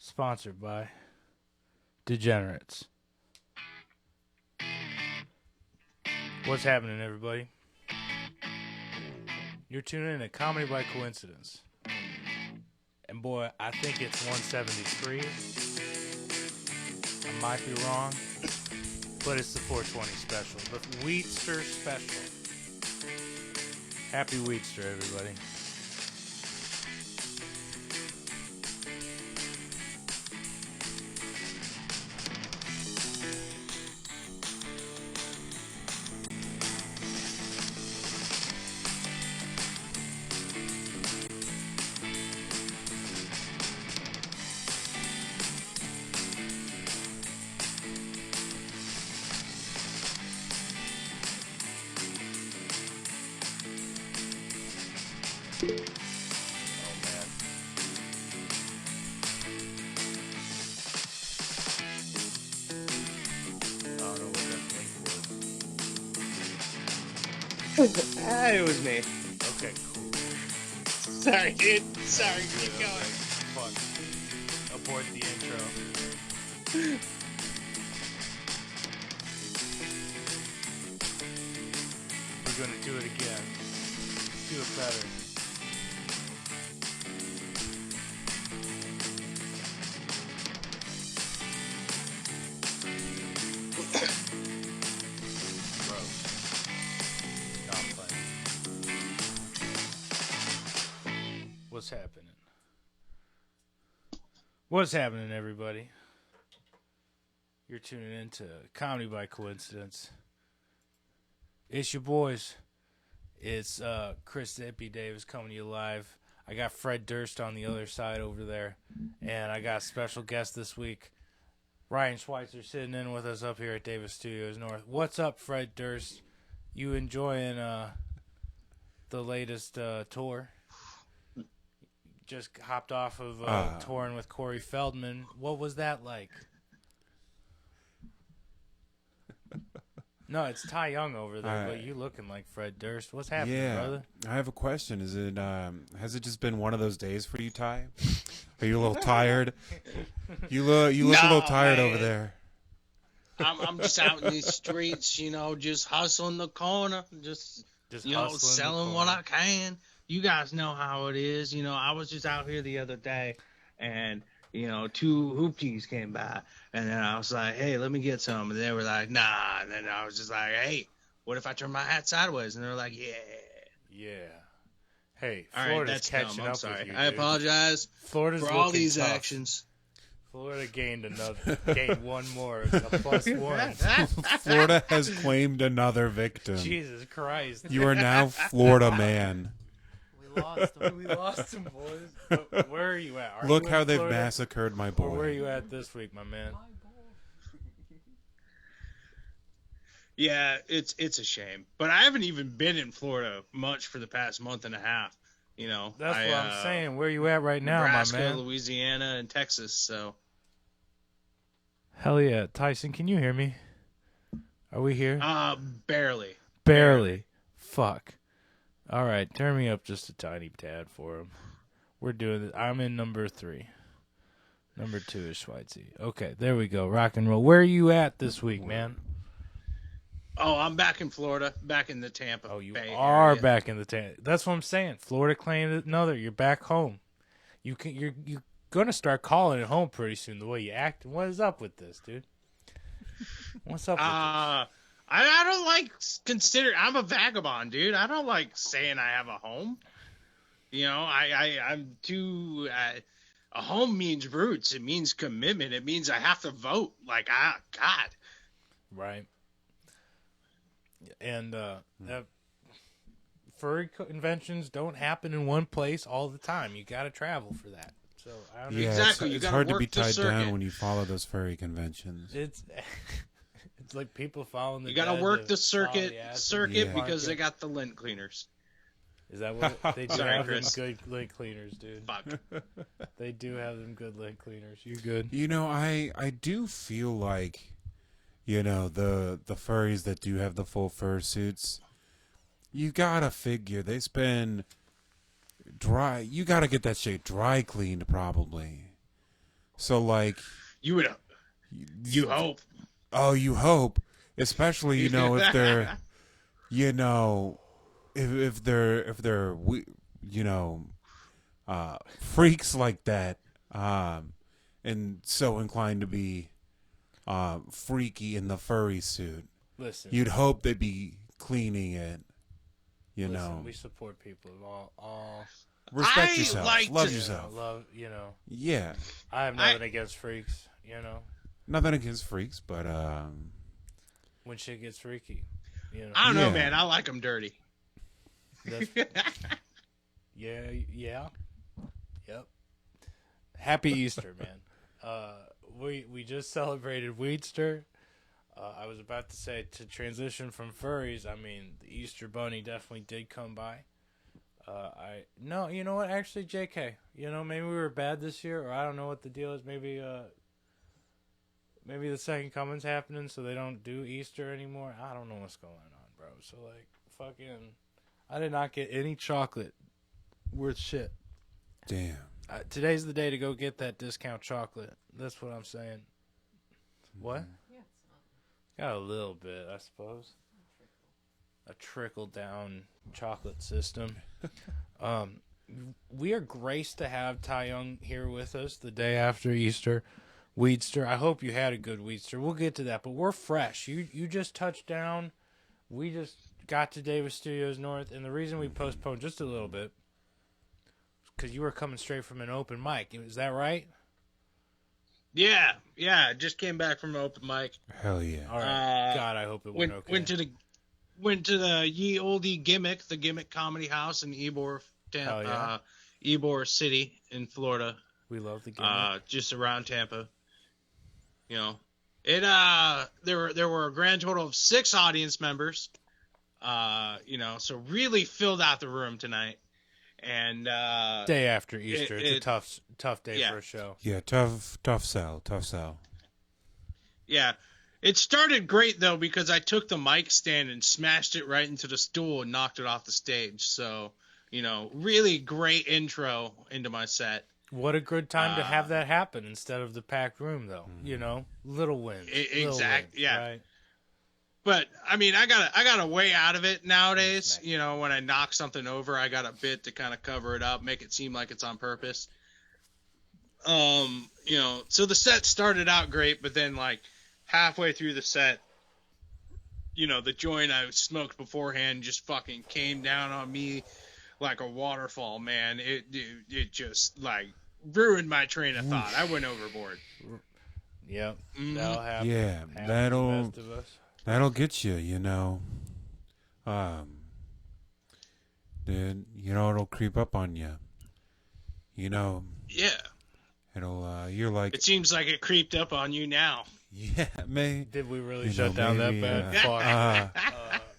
Sponsored by Degenerates. What's happening, everybody? You're tuning in to Comedy by Coincidence. And boy, I think it's 173. I might be wrong, but it's the 420 special. The Weedster special. Happy Weedster, everybody. It was me. Okay, cool. Sorry, dude. Sorry, keep going. Fuck. Abort the intro. We're gonna do it again. Do it better. Bro. No, I'm playing. What's happening? What's happening, everybody? You're tuning in to Comedy by Coincidence. It's your boys. It's Chris the Hippie Davis coming to you live. I got Fred Durst on the other side over there. And I got a special guest this week, Ryan Schweitzer, sitting in with us up here at Davis Studios North. What's up, Fred Durst? You enjoying the latest tour? Just hopped off of touring with Corey Feldman. What was that like? No, it's Ty Young over there, but you looking like Fred Durst. What's happening, brother? I have a question. Is it has it just been one of those days for you, Ty? Are you a little tired? You look a little tired over there. I'm just out in these streets, just hustling the corner, just selling what I can. You guys know how it is. I was just out here the other day, and two hoopties came by, and then I was like, hey, let me get some. And they were like, nah. And then I was just like, hey, what if I turn my hat sideways? And they were like, yeah. Yeah. Hey, All Florida's right, that's catching dumb. I'm up sorry. with you, I dude. apologize Florida's for all looking these tough. actions. Florida gained one more. It's a +1. Florida has claimed another victim. Jesus Christ. You are now Florida man. We lost him, boys. But where are you at? Are Look you how in they've Florida? massacred my Or boy. where are you at this week, my man? Yeah, it's a shame. But I haven't even been in Florida much for the past month and a half. That's what I'm saying. Where you at right now, Nebraska, my man? Louisiana, and Texas. So. Hell yeah. Tyson, can you hear me? Are we here? Barely. Barely. Fuck. All right, turn me up just a tiny tad for him. We're doing this. I'm in number 3. Number 2 is Schweitzer. Okay, there we go. Rock and roll. Where are you at this week, man? Oh, I'm back in Florida, back in the Tampa Oh, you Bay are area. back in the Tampa. That's what I'm saying. Florida claimed another. You're back home. You're gonna start calling it home pretty soon. The way you act. What is up with this, dude? What's up with this? I don't like I'm a vagabond, dude. I don't like saying I have a home. I'm too. A home means roots. It means commitment. It means I have to vote. Like, God. Right. And furry conventions don't happen in one place all the time. You got to travel for that. So I don't know. Yeah, Exactly. It's You hard gotta to be work the tied down circuit. when you follow those furry conventions. It's like people following the. You got to dead work to the follow circuit the Yeah. because they got the lint cleaners. Is that what they do? Sorry, have them Chris. good lint cleaners, dude. Fuck. They do have them good lint cleaners. You good? I do feel like, the furries that do have the full fursuits, you gotta figure they spend you gotta get that shit dry cleaned probably. So like, You would, you hope. Oh, you hope, especially if they're, if they're freaks like that, and so inclined to be freaky in the furry suit. Listen, you'd hope they'd be cleaning it. Listen, we support people of all. Respect yourself. Love yourself. Yeah. I have nothing against freaks. Nothing against freaks, but when shit gets freaky, I don't know, man. I like them dirty. Yeah. Yep. Happy Easter, man. We just celebrated Weedster. I was about to say, to transition from furries, I mean, the Easter Bunny definitely did come by. No, you know what? Actually, JK, maybe we were bad this year, or I don't know what the deal is. Maybe the second coming's happening, so they don't do Easter anymore. I don't know what's going on, bro. So, fucking, I did not get any chocolate worth shit. Damn. Today's the day to go get that discount chocolate. That's what I'm saying. What? Yeah, it's not. Got a little bit, I suppose. A trickle-down chocolate system. We are graced to have Ty Young here with us the day after Easter. Weedster, I hope you had a good Weedster. We'll get to that, but we're fresh. You just touched down. We just got to Davis Studios North, and the reason we postponed just a little bit because you were coming straight from an open mic. Is that right? Yeah. Just came back from an open mic. Hell yeah! All right. God, I hope it went okay. Went to the Ye Olde Gimmick, the Gimmick Comedy House in Ybor, Ybor City in Florida. We love the Gimmick. Just around Tampa. There were a grand total of 6 audience members. So really filled out the room tonight. And day after Easter, it's a tough day for a show. Yeah, tough sell. Yeah, it started great though because I took the mic stand and smashed it right into the stool and knocked it off the stage. So really great intro into my set. What a good time to have that happen instead of the packed room, though. Little wins. Exactly. Yeah. Right? But I mean, I got a way out of it nowadays. When I knock something over, I got a bit to kind of cover it up, make it seem like it's on purpose. So the set started out great, but then halfway through the set, the joint I smoked beforehand just fucking came down on me like a waterfall, man. It just ruined my train of thought. I went overboard. Yep. Mm-hmm. That'll happen. Yeah, that'll get you, then it'll creep up on you. Yeah. It'll you're like, it seems like it creeped up on you now. Yeah, man. Did we really shut down that bad?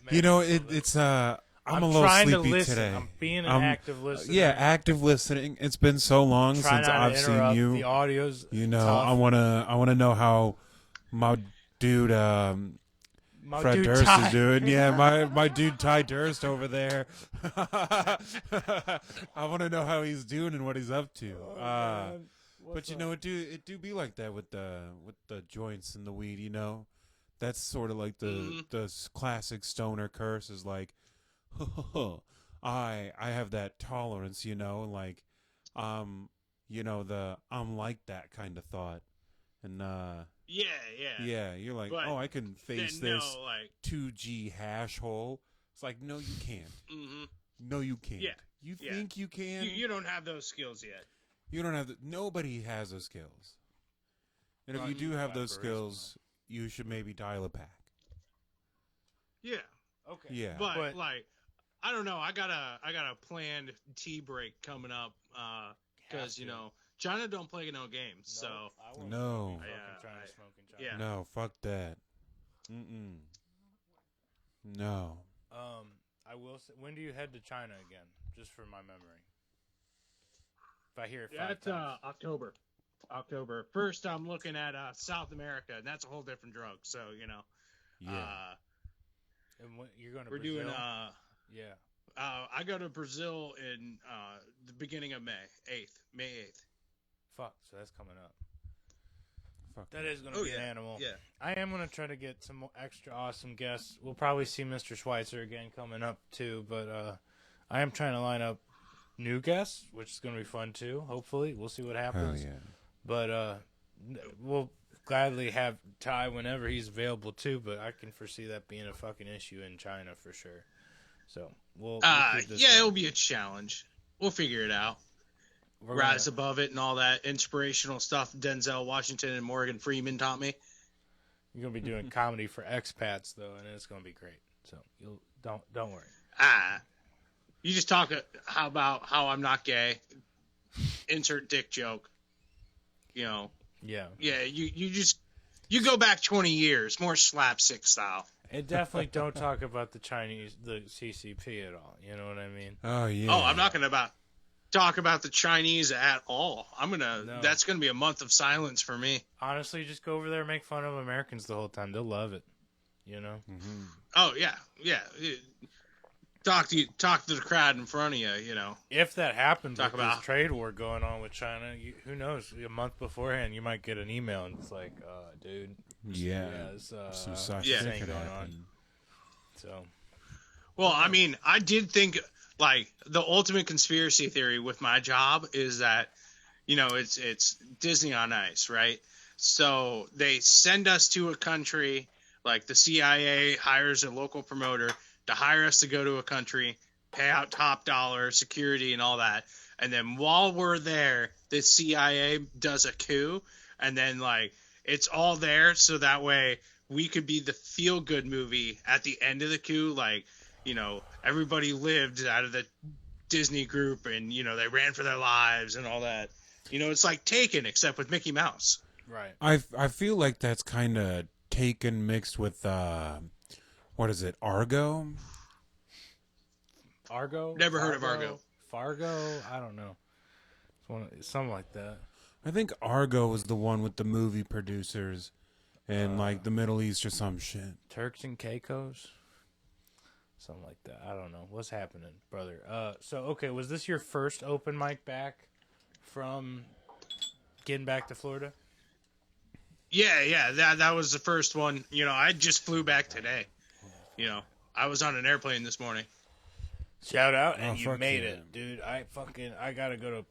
It's I'm a little trying sleepy to listen. today. I'm being an active listener. Yeah, active listening. It's been so long since I've seen you. The audio's tough. I wanna know how my dude Fred Durst is doing. Yeah, my dude Ty Durst over there. I want to know how he's doing and what he's up to. But it do be like that with the joints and the weed. That's sort of like the classic stoner curse is like, I have that tolerance. I'm like that kind of thought, and yeah, you're like, but I can face this 2G hash hole. It's like, no, you can't. Mm-hmm. No, you can't. Yeah. You think you can? You don't have those skills yet. You don't have nobody has those skills. And if you do have those skills, you should maybe dial it back. Yeah. Okay. Yeah. But I don't know. I got a planned tea break coming up because China don't play no games. So no. Yeah. No, fuck that. No. I will say, when do you head to China again? Just for my memory. If I hear it 5 times. October. First, I'm looking at South America, and that's a whole different drug. So Yeah. And when, you're going to we're Brazil? doing yeah. I go to Brazil in the beginning of May 8th. Fuck, so that's coming up. That is going to be an animal. Yeah. I am going to try to get some more extra awesome guests. We'll probably see Mr. Schweitzer again coming up, too. But I am trying to line up new guests, which is going to be fun, too. Hopefully. We'll see what happens. Oh, yeah. But we'll gladly have Ty whenever he's available, too. But I can foresee that being a fucking issue in China for sure. So we'll keep this going. It'll be a challenge. We'll figure it out. Rise above it and all that inspirational stuff Denzel Washington and Morgan Freeman taught me. You're gonna be doing comedy for expats though, and it's gonna be great. So you'll don't worry. You just talk about how I'm not gay. Insert dick joke. You know. Yeah. Yeah. You go back 20 years, more slapstick style. And definitely don't talk about the CCP at all. You know what I mean? Oh yeah. Oh, I'm not gonna talk about the Chinese at all. That's gonna be a month of silence for me. Honestly, just go over there and make fun of Americans the whole time. They'll love it. You know? Mm-hmm. Oh yeah. Talk to the crowd in front of you. You know. If that happens with this trade war going on with China, who knows? A month beforehand, you might get an email and it's like, dude. Yeah. Some thing going on. So. Well, I mean, I did think. Like, the ultimate conspiracy theory with my job is that, you know, it's Disney on Ice, right? So they send us to a country, like the CIA hires a local promoter to hire us to go to a country, pay out top dollar, security and all that. And then while we're there, the CIA does a coup. And then, like, it's all there so that way we could be the feel-good movie at the end of the coup, like, you know, everybody lived out of the Disney group and, you know, they ran for their lives and all that. You know, it's like Taken, except with Mickey Mouse. Right. I feel like that's kind of Taken mixed with, what is it, Argo? Argo? Never heard of Argo. Fargo? I don't know. Something like that. I think Argo was the one with the movie producers and, like, the Middle East or some shit. Turks and Caicos? Something like that. I don't know. What's happening, brother? Okay, was this your first open mic back from getting back to Florida? Yeah. That was the first one. You know, I just flew back today. You know, I was on an airplane this morning. Shout out, and you made it, dude. I gotta go to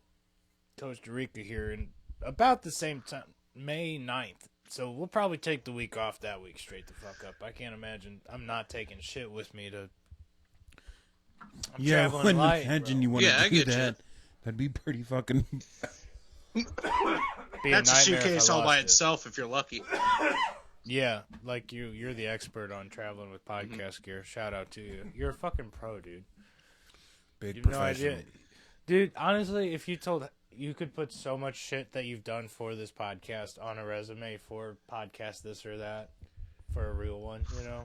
Costa Rica here in about the same time, May 9th. So we'll probably take the week off that week straight the fuck up. I can't imagine. I'm not taking shit with me to. I wouldn't imagine you want to do that. You. That'd be pretty fucking. That's a suitcase all by itself if you're lucky. Yeah, like you're the expert on traveling with podcast gear. Shout out to you. You're a fucking pro, dude. Big professional. No idea. Dude, honestly, if you told. You could put so much shit that you've done for this podcast on a resume for podcast this or that for a real one, you know?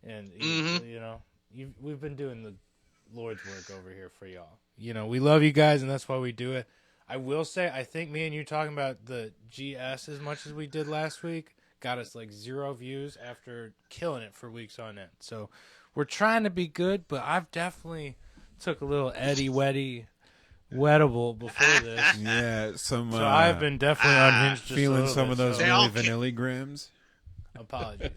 And, you know, we've been doing the Lord's work over here for y'all. You know, we love you guys, and that's why we do it. I will say, I think me and you talking about the GS as much as we did last week got us like 0 views after killing it for weeks on end. So we're trying to be good, but I've definitely took a little wettable before this. Yeah, so I've been definitely unhinged. Just feeling some bit, of those Milli Vanilli grams. Apologies.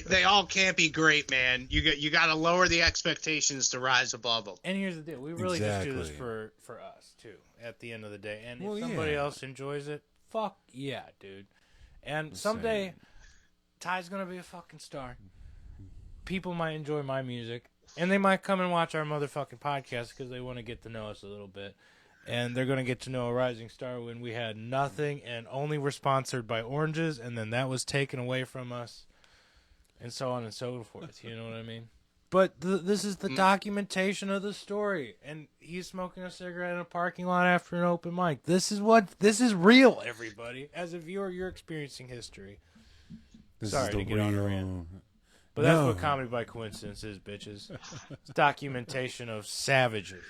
They all can't be great, man. You got to lower the expectations to rise above them. And here's the deal: we really just do this for us too. At the end of the day, and if somebody else enjoys it, fuck yeah, dude. And someday, Ty's gonna be a fucking star. People might enjoy my music, and they might come and watch our motherfucking podcast because they want to get to know us a little bit. And they're going to get to know a rising star when we had nothing and only were sponsored by oranges, and then that was taken away from us, and so on and so forth. You know what I mean? But this is the documentation of the story. And he's smoking a cigarette in a parking lot after an open mic. This is real, everybody. As a viewer, you're experiencing history. Sorry to get on a rant. But that's what comedy by coincidence is, bitches. It's documentation of savagery.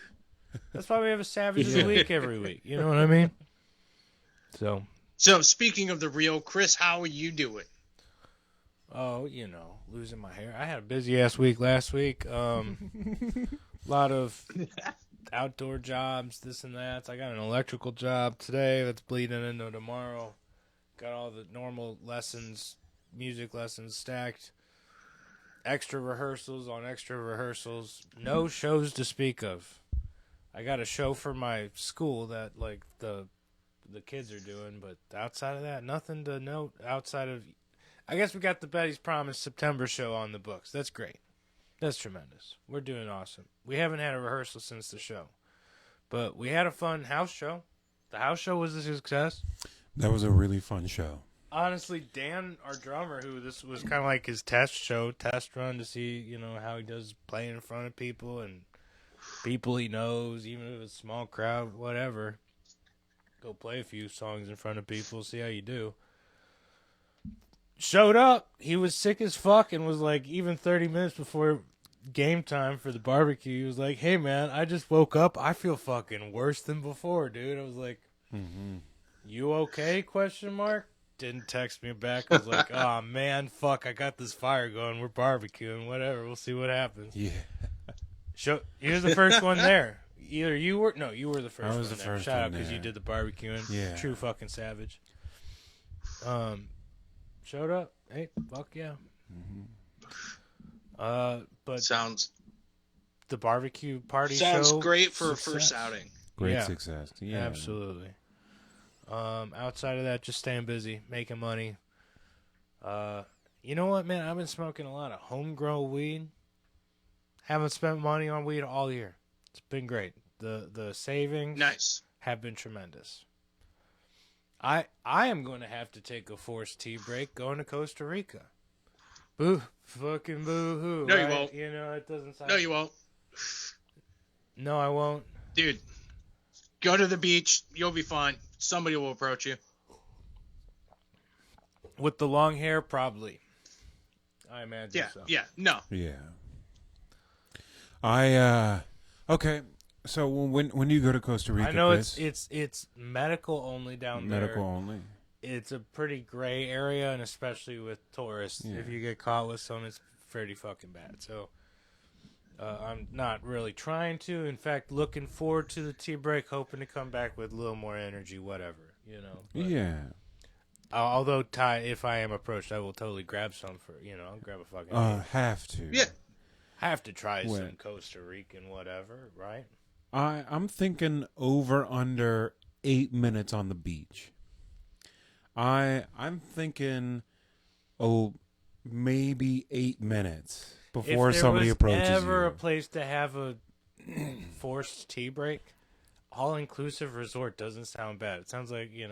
That's why we have a Savage of the Week every week. You know what I mean? So speaking of the real, Chris, how are you doing? Oh, you know, losing my hair. I had a busy-ass week last week. A lot of outdoor jobs, this and that. I got an electrical job today that's bleeding into tomorrow. Got all the normal lessons, music lessons stacked. Extra rehearsals on extra rehearsals. No shows to speak of. I got a show for my school that like the kids are doing, but outside of that, nothing to note outside of. I guess we got the Betty's Promise September show on the books. That's great. That's tremendous. We're doing awesome. We haven't had a rehearsal since the show, but we had a fun house show. The house show was a success. That was a really fun show. Honestly, Dan, our drummer, who this was kind of like his test run to see, how he does playing in front of people and people he knows, even if it's a small crowd, whatever. Go play a few songs in front of people, see how you do. Showed up. He was sick as fuck and was like, even 30 minutes before game time for the barbecue, he was like, hey, man, I just woke up. I feel fucking worse than before, dude. I was like, You okay? ? Didn't text me back. I was like, oh, man, fuck, I got this fire going. We're barbecuing, whatever. We'll see what happens. Yeah. You're the first one there. Either you were... No, you were the first one. I was the first Shout one out because you did the barbecuing. Yeah. True fucking savage. Showed up. Hey, fuck yeah. But sounds... The barbecue party sounds show... great for a success. first outing. Great success. Yeah. Absolutely. Outside of that, just staying busy, making money. You know what, man? I've been smoking a lot of homegrown weed. Haven't spent money on weed all year. It's been great. The savings have been tremendous. I am going to have to take a forced tea break going to Costa Rica. Fucking boo-hoo. No, right? you won't. It doesn't sound... No, you won't. No, I won't. Dude, go to the beach. You'll be fine. Somebody will approach you. With the long hair, probably. I imagine so. Yeah, no. Yeah. Okay. So when you go to Costa Rica, I know Chris, it's medical only down there. medical only. It's a pretty gray area, and especially with tourists, if you get caught with some, it's pretty fucking bad. So I'm not really trying to. In fact, looking forward to the tea break, hoping to come back with a little more energy, whatever, But, yeah. Although, Ty, if I am approached, I will totally grab some for, I'll grab a fucking... Have to. Yeah. Have to try some Costa Rican whatever, right? I'm thinking over under 8 minutes on the beach. I'm thinking, maybe 8 minutes before somebody approaches you. If there was ever a place to have a forced tea break, all-inclusive resort doesn't sound bad. It sounds like, It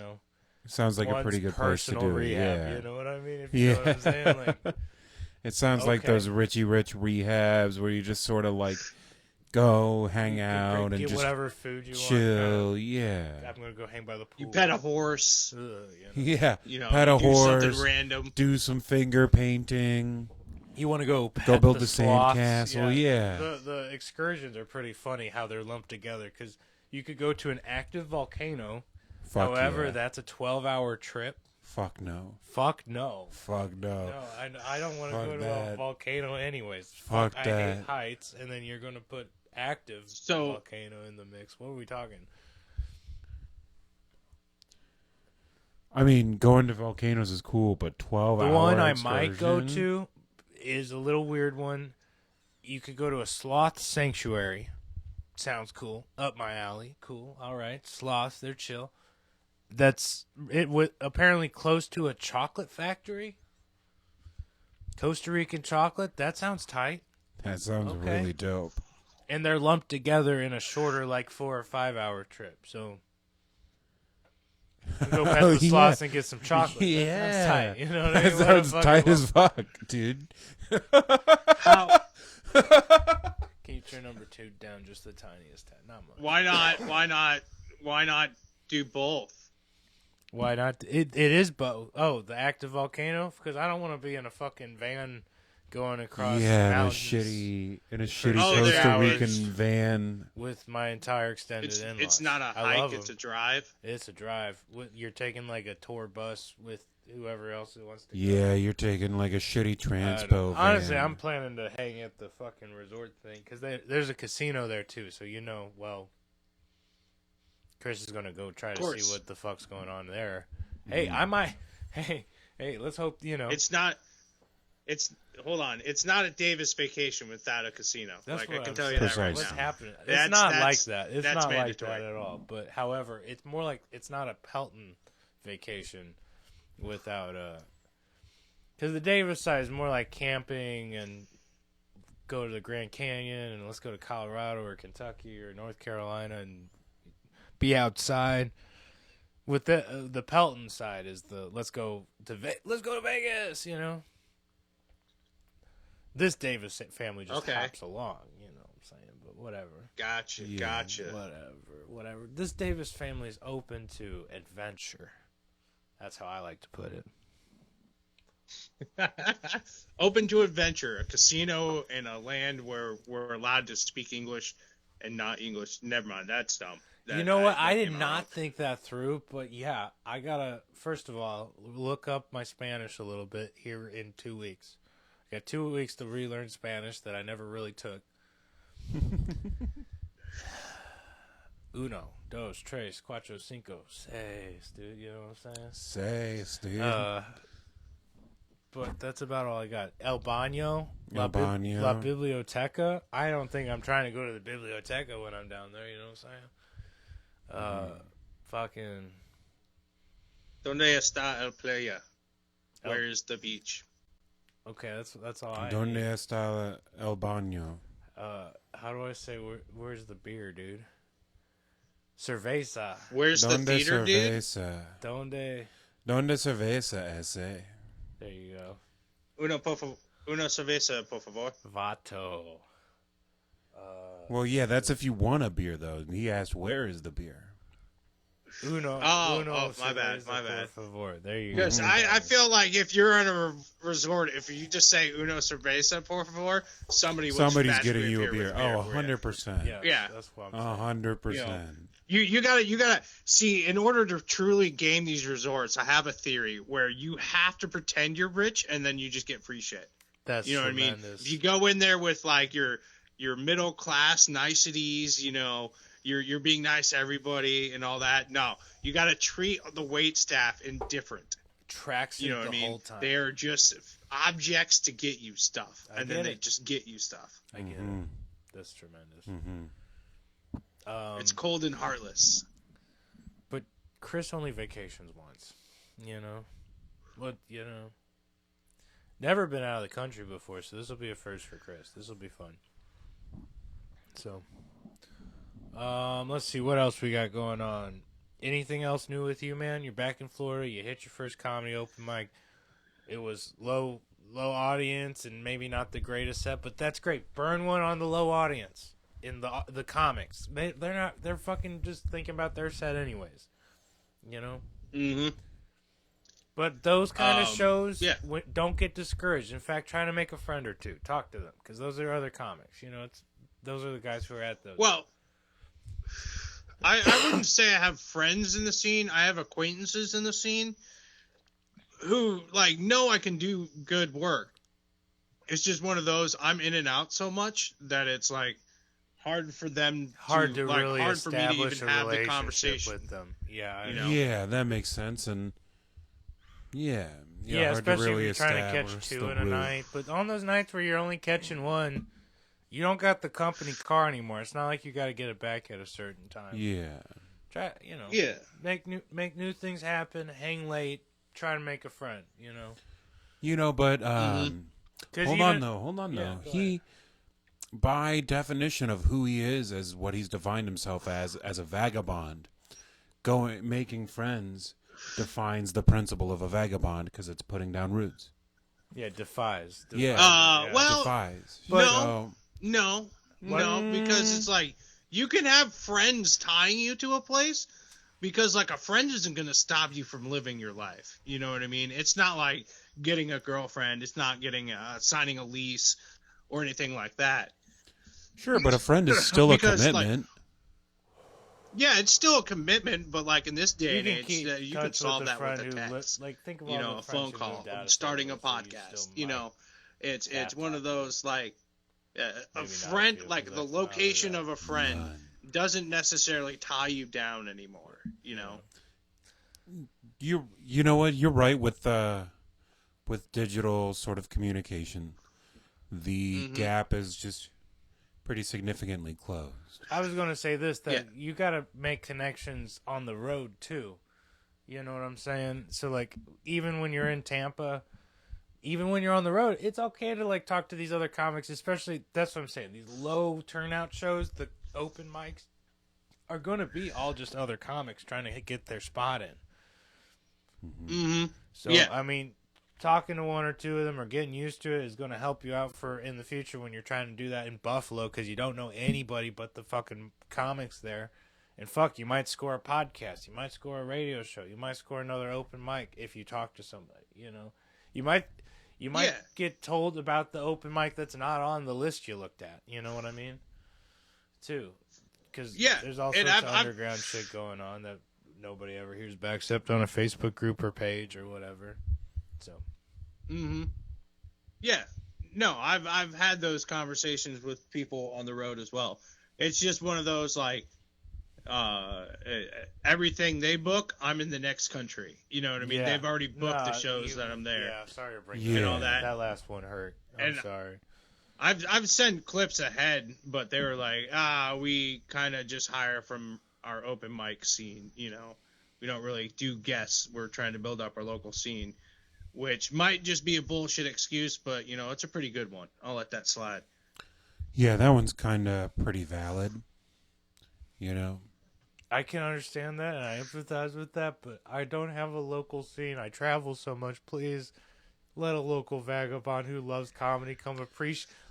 sounds like a pretty good place to do it. Yeah. You know what I mean? If you know what I'm saying? Like, it sounds like those Richie Rich rehabs where you just sort of like go hang out and get just whatever food you chill. want. Yeah. I'm going to go hang by the pool. You pet a horse. Yeah. Pet a horse. Something random. Do some finger painting. You want to go build the sloths. sandcastle. Yeah. The excursions are pretty funny how they're lumped together because you could go to an active volcano. However, that's a 12-hour trip. Fuck no. Fuck no. Fuck no. No, I don't want to go to a volcano anyways. Fuck that. I hate heights, and then you're going to put active volcano in the mix. What are we talking? I mean, going to volcanoes is cool, but 12 hours. The one I might go to is a little weird one. You could go to a sloth sanctuary. Sounds cool. Up my alley. Cool. All right. Sloths, they're chill. That's it. Apparently close to a chocolate factory. Costa Rican chocolate. That sounds tight. That sounds really dope. And they're lumped together in a shorter, like 4 or 5 hour trip. So you go past the sloths and get some chocolate. Yeah, that sounds tight. You know what I mean? That sounds tight as fuck, dude. How? Can you turn number 2 down just the tiniest tad? Not much. Why not do both? Why not? It is both. Oh, the active volcano? Because I don't want to be in a fucking van going across mountains. in a shitty Costa Rican van with my entire extended in-laws. It's not a hike, it's a drive. It's a drive. You're taking like a tour bus with whoever else who wants to go. Yeah, you're taking like a shitty transpo van. Honestly, I'm planning to hang at the fucking resort thing because there's a casino there too, so Chris is going to go try to see what the fuck's going on there. Hey, I might Hey, let's hope, It's not. Hold on. It's not a Davis vacation without a casino. That's like what I can I'm tell saying. you that right What's now. happening? It's That's not like that. It's that's not mandatory. like that at all. But however, it's more like it's not a Pelton vacation without because the Davis side is more like camping and go to the Grand Canyon and let's go to Colorado or Kentucky or North Carolina and be outside. With the Pelton side is the let's go to Vegas, you know. This Davis family just hops along, you know what I'm saying, but whatever. Gotcha. Whatever. This Davis family is open to adventure. That's how I like to put it. Open to adventure. A casino in a land where we're allowed to speak English and not English. Never mind. That's dumb. You know what? I did not think that through, but yeah, I gotta, first of all, look up my Spanish a little bit here in 2 weeks. I got 2 weeks to relearn Spanish that I never really took. Uno, dos, tres, cuatro, cinco, seis, dude, you know what I'm saying? Seis, dude. But that's about all I got. El Baño, El Baño. La Biblioteca. I don't think I'm trying to go to the Biblioteca when I'm down there, you know what I'm saying? Fucking. Donde está el playa? Where is the beach? Okay, that's all I Donde need. está el baño? How do I say where's the beer, dude? Cerveza. Where's the theater, cerveza? Donde cerveza ese? There you go. Una cerveza, por favor. Vato. Well, yeah, that's if you want a beer, though. He asked, where is the beer? Uno. My bad. Por favor. There you go. Because I feel like if you're in a resort, if you just say uno cerveza, por favor, somebody's getting you a beer. Oh, 100%. Yeah. That's what I'm saying. 100%. You gotta see, in order to truly game these resorts, I have a theory where you have to pretend you're rich and then you just get free shit. That's you know tremendous. what I mean? If you go in there with like your middle class niceties, you know, you're being nice to everybody and all that. No, you got to treat the wait staff indifferent. Tracksuit you know what I mean? Whole time. They're just objects to get you stuff, and then they just get you stuff. I get it. That's tremendous. It's cold and heartless. But Chris only vacations once, you know. But you know, never been out of the country before, so this will be a first for Chris. This will be fun. So, let's see what else we got going on. Anything else new with you, man? You're back in Florida. You hit your first comedy open mic. It was low audience and maybe not the greatest set, but that's great. Burn one on the low audience in the comics. They're fucking just thinking about their set anyways. You know. Mm-hmm. But those kind of shows, yeah. Don't get discouraged. In fact, try to make a friend or two. Talk to them because those are other comics. You know, those are the guys who are at those. Well, I wouldn't say I have friends in the scene. I have acquaintances in the scene who know I can do good work. It's just one of those. I'm in and out so much that it's hard for them to really hard for me to establish even a have the relationship conversation with them. Yeah, Yeah, that makes sense, and yeah, especially really if you're trying to catch two in a night. But on those nights where you're only catching one, you don't got the company car anymore. It's not like you got to get it back at a certain time. Yeah, try make new things happen. Hang late. Try to make a friend. But hold on though. He, by definition of who he is as what he's defined himself as a vagabond, making friends defines the principle of a vagabond because it's putting down roots. Yeah, defies. Defies. But no, because it's you can have friends tying you to a place because a friend isn't going to stop you from living your life. You know what I mean? It's not like getting a girlfriend. It's not getting signing a lease or anything like that. Sure, but a friend is still a commitment. Yeah, it's still a commitment, but in this day and age, you can solve that with a text. Think of all a phone call, starting a podcast. It's one of those a friend, the location of a friend doesn't necessarily tie you down anymore. you know what? You're right with digital sort of communication. The gap is just pretty significantly closed. I was going to say this, that you got to make connections on the road, too. You know what I'm saying? So, like, even when you're in Tampa, even when you're on the road, it's okay to, like, talk to these other comics, especially, that's what I'm saying, these low turnout shows, the open mics, are going to be all just other comics trying to get their spot in. So, I mean, talking to one or two of them or getting used to it is going to help you out for in the future when you're trying to do that in Buffalo, because you don't know anybody but the fucking comics there. And fuck, you might score a podcast, you might score a radio show, you might score another open mic if you talk to somebody, you know. You might get told about the open mic that's not on the list you looked at, you know what I mean? Too. Because there's all sorts of underground shit going on that nobody ever hears back except on a Facebook group or page or whatever. So. Yeah. No, I've had those conversations with people on the road as well. It's just one of those, like, everything they book, I'm in the next country. You know what I mean? They've already booked the shows that I'm there. Yeah, sorry to bring that all that. That last one hurt. I'm sorry. I've sent clips ahead, but they were like, we kind of just hire from our open mic scene, you know. We don't really do guests. We're trying to build up our local scene, which might just be a bullshit excuse, but, you know, it's a pretty good one. I'll let that slide. Yeah, that one's kind of pretty valid, you know. I can understand that, and I empathize with that, but I don't have a local scene. I travel so much. Please let a local vagabond who loves comedy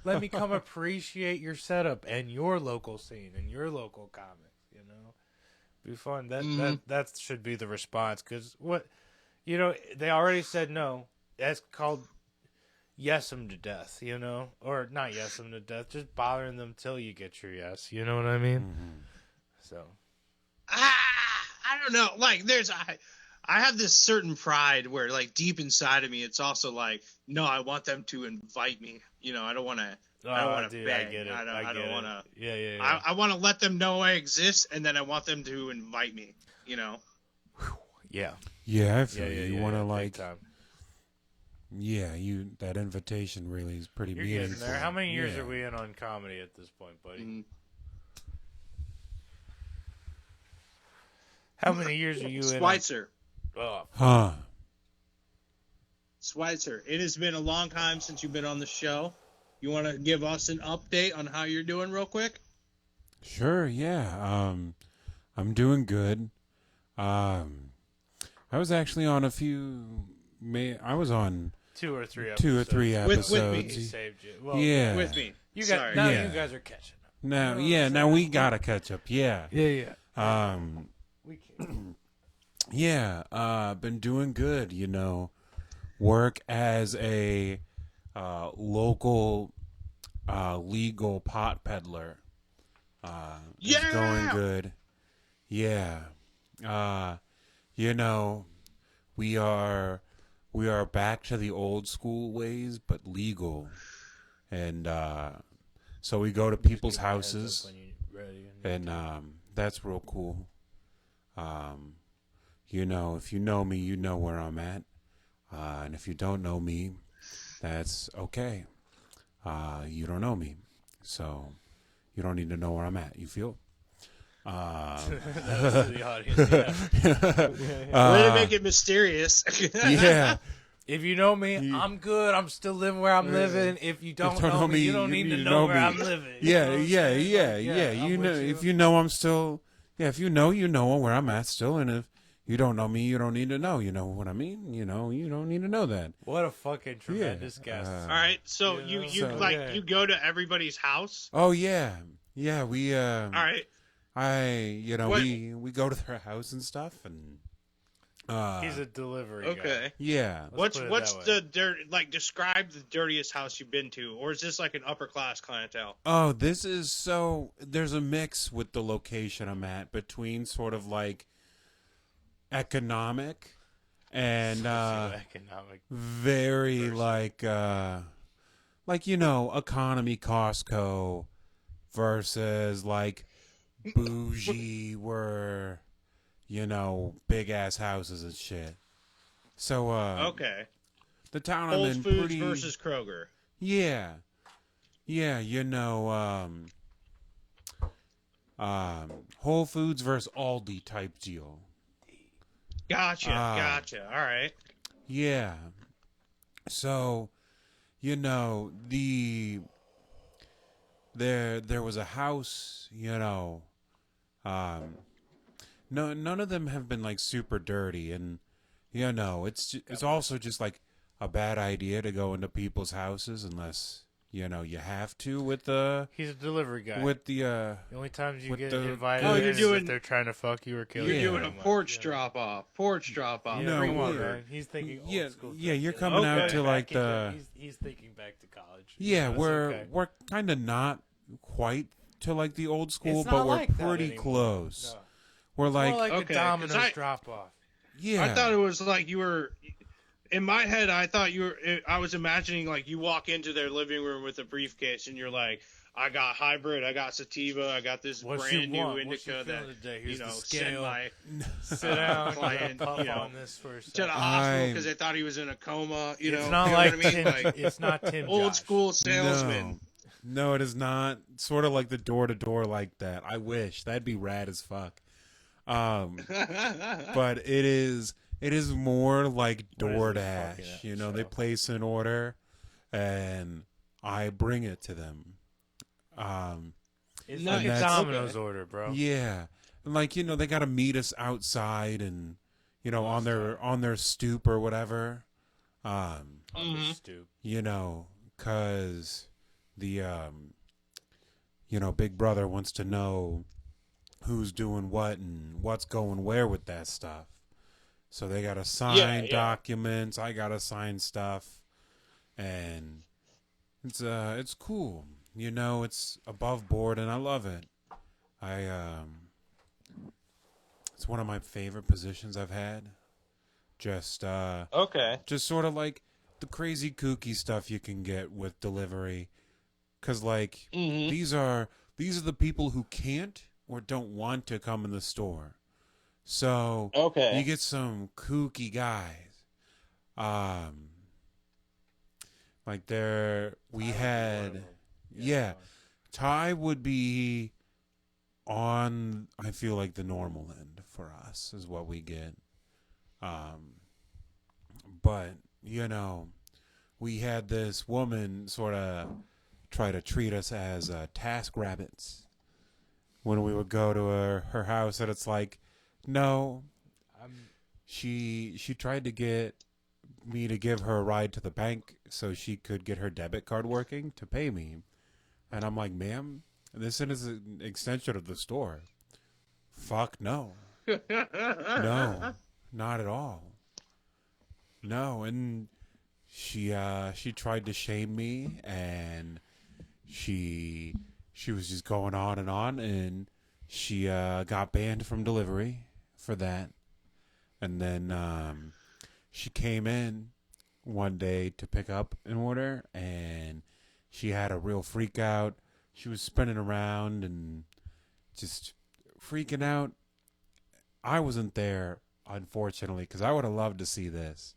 let me come appreciate your setup and your local scene and your local comics, you know. Be fun. That should be the response, because you know, they already said no. That's called yes them to death, you know? Or not yes them to death, just bothering them till you get your yes, you know what I mean? So... I don't know. Like, I have this certain pride where, like, deep inside of me, it's also like, no, I want them to invite me. You know, I don't want to. I don't want to beg. I get it. I don't want to. Yeah. I want to let them know I exist, and then I want them to invite me. You know. Yeah. Yeah, I feel you want to like. Yeah, that invitation really is pretty meaningful. There. How many years are we in on comedy at this point, buddy? How many years are you in? Schweitzer. Schweitzer. It has been a long time since you've been on the show. You want to give us an update on how you're doing real quick? Sure, yeah. I'm doing good. I was actually on I was on 2 or 3 episodes. With me. He saved you. Well, yeah. With me. You guys are catching up. Now we gotta catch up. Yeah. Yeah. We can. Yeah. Been doing good. You know, work as a local legal pot peddler. Is going good. Yeah. You know, we are back to the old school ways, but legal. And so we go to people's houses, and that's real cool. You know, if you know me, you know where I'm at. And if you don't know me, that's okay. You don't know me, so you don't need to know where I'm at. You feel? The audience, way to make it mysterious. Yeah. If you know me, I'm good. I'm still living where I'm living. If you don't know me, you don't need to know where I'm living. Yeah. You know, if you know I'm still, if you know where I'm at still, and if you don't know me, you don't need to know. You know what I mean? You know, you don't need to know that. What a fucking tremendous guest. All right, so you go to everybody's house? Oh yeah, we. All right. We go to their house and stuff, and he's a delivery guy. Yeah. What's the describe the dirtiest house you've been to, or is this like an upper class clientele? Oh, there's a mix with the location I'm at between sort of like economic and very like economy Costco versus like bougie where big ass houses and shit. So Okay. the town Whole I'm in Foods pretty versus Kroger. Yeah. Yeah, Whole Foods versus Aldi type deal. Gotcha. All right. Yeah. So, there was a house, no, none of them have been like super dirty, and it's also just like a bad idea to go into people's houses unless you have to with the He's a delivery guy. with the only times you get the invited Oh, in you're is doing- if they're trying to fuck you or kill You're you. doing a porch drop off. Porch drop off. No, come on, yeah. man. He's thinking old school. yeah, you're thing. coming out Okay. to like He's thinking back to college. yeah, It's we're okay. we're kind of not quite to like the old school, It's but not we're like that pretty anymore. close. No. We're It's like, more like Okay, a 'cause Domino's I- drop off. yeah, I thought it was like you were. In my head, I thought you were. I was imagining like you walk into their living room with a briefcase, and you're like, "I got hybrid, I got sativa, I got this What brand you new want? What indica you that feeling today? Here's the send scale. my Sit down, client, puff you know, on this for a to the second. hospital because they thought he was in a coma." You know, It's not you know like what I mean? Tim. Like It's not Tim. old Josh. school salesman. No, it is not. Sort of like the door to door like that. I wish that'd be rad as fuck. But it is more like What is this DoorDash. fucking They show? place an order, and I bring it to them. It's No, like a that's- Domino's order, bro. Yeah, and like they got to meet us outside, and on their stoop or whatever. On the stoop. Cause the Big Brother wants to know who's doing what and what's going where with that stuff. So they gotta sign documents. I gotta sign stuff, and it's cool. It's above board, and I love it. It's one of my favorite positions I've had. Just Okay. just sort of like the crazy kooky stuff you can get with delivery, because like these are the people who can't or don't want to come in the store. So Okay. you get some kooky guys. Like we had, Ty would be on, I feel like the normal end for us is what we get. But we had this woman sort of try to treat us as task rabbits when we would go to her house, and it's like, no, she tried to get me to give her a ride to the bank so she could get her debit card working to pay me, and I'm like, ma'am, this is an extension of the store. Fuck no. No, not at all. No, and she tried to shame me, and she was just going on, and she got banned from delivery for that. And then she came in one day to pick up an order, and she had a real freak out. She was spinning around and just freaking out. I wasn't there, unfortunately, because I would have loved to see this.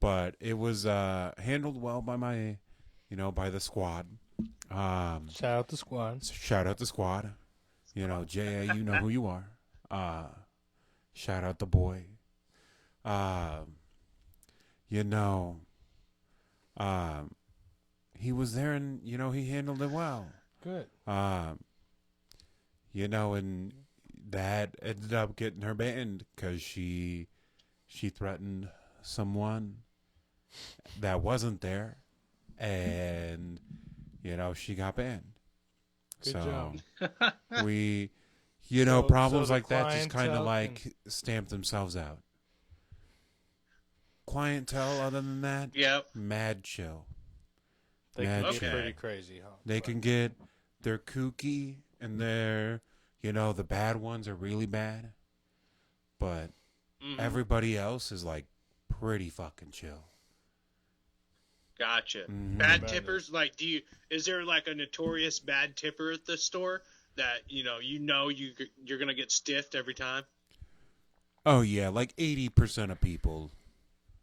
But it was handled well by by the squad. Shout out the squad. Shout out the squad. J.A., you know who you are. Shout out the boy. He was there, and he handled it well. Good. And that ended up getting her banned because she threatened someone that wasn't there, and she got banned. Good So job. we, So problems the like that just kind of clientele like stamp themselves out. Clientele, other than that, Yep. mad chill. They Mad can get chill. pretty crazy, huh? They can get, they're kooky, and they're, the bad ones are really bad. But everybody else is like pretty fucking chill. Gotcha. Mhm. Bad Bad tippers, like, is there like a notorious bad tipper at the store that you're gonna get stiffed every time? Oh yeah, like 80% of people,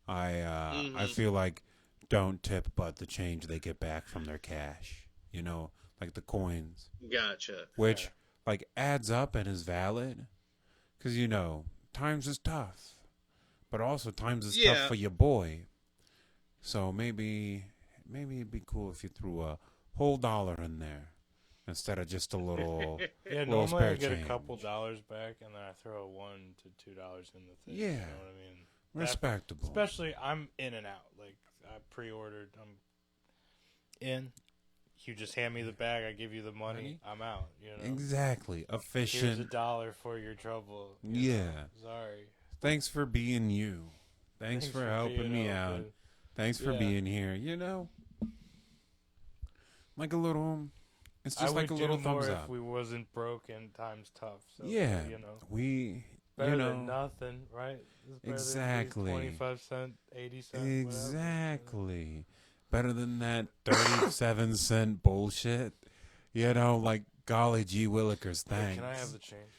I feel like don't tip, but the change they get back from their cash. You know, like the coins, Gotcha. which like adds up and is valid, because you know times is tough, but also times is tough for your boy. So maybe it'd be cool if you threw a whole dollar in there instead of just a little little normally spare I get change. a couple dollars back, and then I throw $1 to $2 in the thing. Yeah, you know what I mean. respectable. Especially, I'm in and out. Like I pre-ordered, I'm in. You just hand me the bag, I give you the money, I'm out. You know Exactly, efficient. Here's $1 for your trouble. Yeah. Sorry. Thanks for being you. Thanks for helping me out. Dude. Thanks for being here. You know, like a little. It's just like a little thumbs up. If we wasn't broke and times tough. So, yeah, you know, better than nothing, right? Exactly. 25 cent, 80 cent. Exactly. Better than that 37-cent bullshit. You know, like golly gee willikers, thanks. Can I have the change?